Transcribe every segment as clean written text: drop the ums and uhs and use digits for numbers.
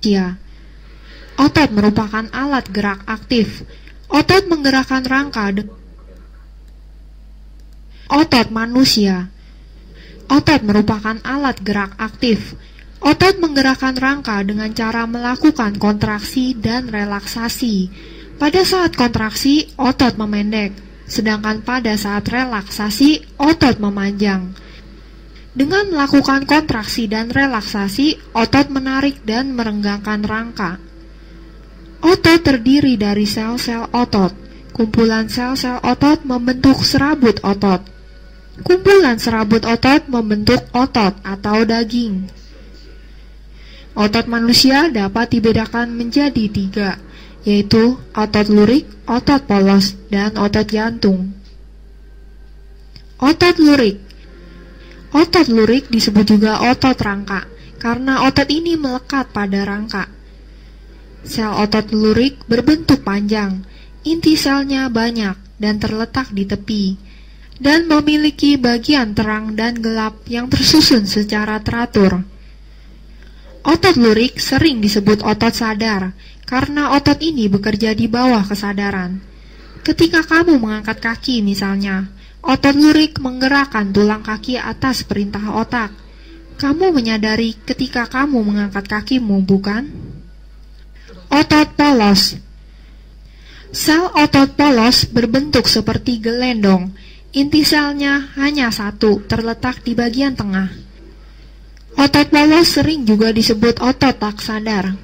Ya, otot merupakan alat gerak aktif. Otot menggerakkan rangka otot manusia. Otot merupakan alat gerak aktif. Otot menggerakkan rangka dengan cara melakukan kontraksi dan relaksasi. Pada saat kontraksi, otot memendek, sedangkan pada saat relaksasi, otot memanjang. Dengan melakukan kontraksi dan relaksasi, otot menarik dan merenggangkan rangka. Otot terdiri dari sel-sel otot. Kumpulan sel-sel otot membentuk serabut otot. Kumpulan serabut otot membentuk otot atau daging. Otot manusia dapat dibedakan menjadi 3, yaitu otot lurik, otot polos, dan otot jantung. Otot lurik. Otot lurik disebut juga otot rangka, karena otot ini melekat pada rangka. Sel otot lurik berbentuk panjang, inti selnya banyak dan terletak di tepi, dan memiliki bagian terang dan gelap yang tersusun secara teratur. Otot lurik sering disebut otot sadar, karena otot ini bekerja di bawah kesadaran. Ketika kamu mengangkat kaki misalnya, otot lurik menggerakkan tulang kaki atas perintah otak. Kamu menyadari ketika kamu mengangkat kakimu, bukan? Otot polos. Sel otot polos berbentuk seperti gelendong. Inti selnya hanya satu, terletak di bagian tengah. Otot polos sering juga disebut otot tak sadar,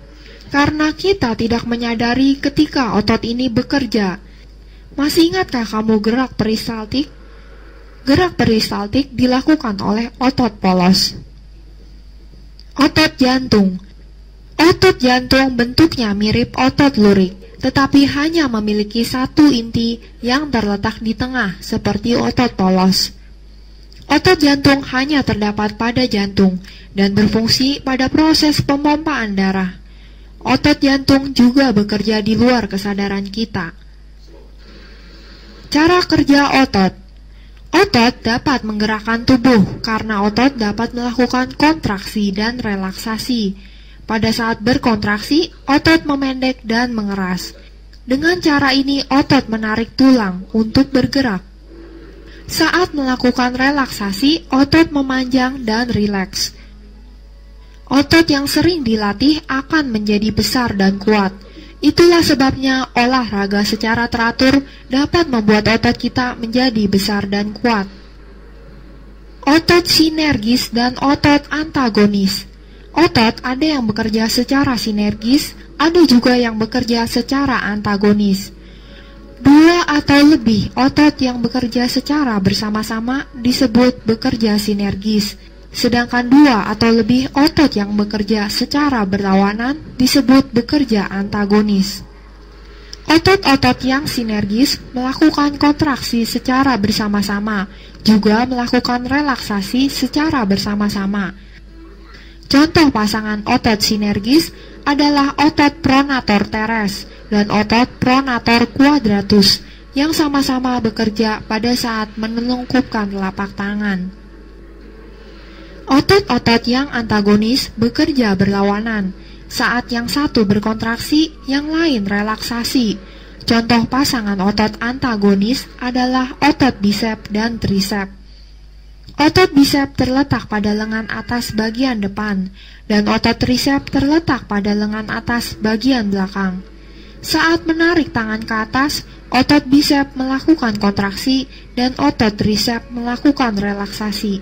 karena kita tidak menyadari ketika otot ini bekerja. Masih ingatkah kamu gerak peristaltik? Gerak peristaltik dilakukan oleh otot polos. Otot jantung. Otot jantung bentuknya mirip otot lurik, tetapi hanya memiliki satu inti yang terletak di tengah seperti otot polos. Otot jantung hanya terdapat pada jantung dan berfungsi pada proses pemompaan darah. Otot jantung juga bekerja di luar kesadaran kita. Cara kerja otot. Otot dapat menggerakkan tubuh karena otot dapat melakukan kontraksi dan relaksasi. Pada saat berkontraksi, otot memendek dan mengeras. Dengan cara ini, otot menarik tulang untuk bergerak. Saat melakukan relaksasi, otot memanjang dan rileks. Otot yang sering dilatih akan menjadi besar dan kuat. Itulah sebabnya olahraga secara teratur dapat membuat otot kita menjadi besar dan kuat. Otot sinergis dan otot antagonis. Otot ada yang bekerja secara sinergis, ada juga yang bekerja secara antagonis. 2 atau lebih otot yang bekerja secara bersama-sama disebut bekerja sinergis, sedangkan 2 atau lebih otot yang bekerja secara berlawanan disebut bekerja antagonis. Otot-otot yang sinergis melakukan kontraksi secara bersama-sama, juga melakukan relaksasi secara bersama-sama. Contoh pasangan otot sinergis adalah otot pronator teres dan otot pronator quadratus yang sama-sama bekerja pada saat menelungkupkan telapak tangan. Otot-otot yang antagonis bekerja berlawanan. Saat yang satu berkontraksi, yang lain relaksasi. Contoh pasangan otot antagonis adalah otot bisep dan trisep. Otot bisep terletak pada lengan atas bagian depan, dan otot trisep terletak pada lengan atas bagian belakang. Saat menarik tangan ke atas, otot bisep melakukan kontraksi dan otot trisep melakukan relaksasi.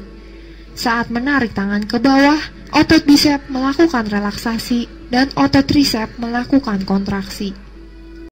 Saat menarik tangan ke bawah, otot bisep melakukan relaksasi dan otot trisep melakukan kontraksi.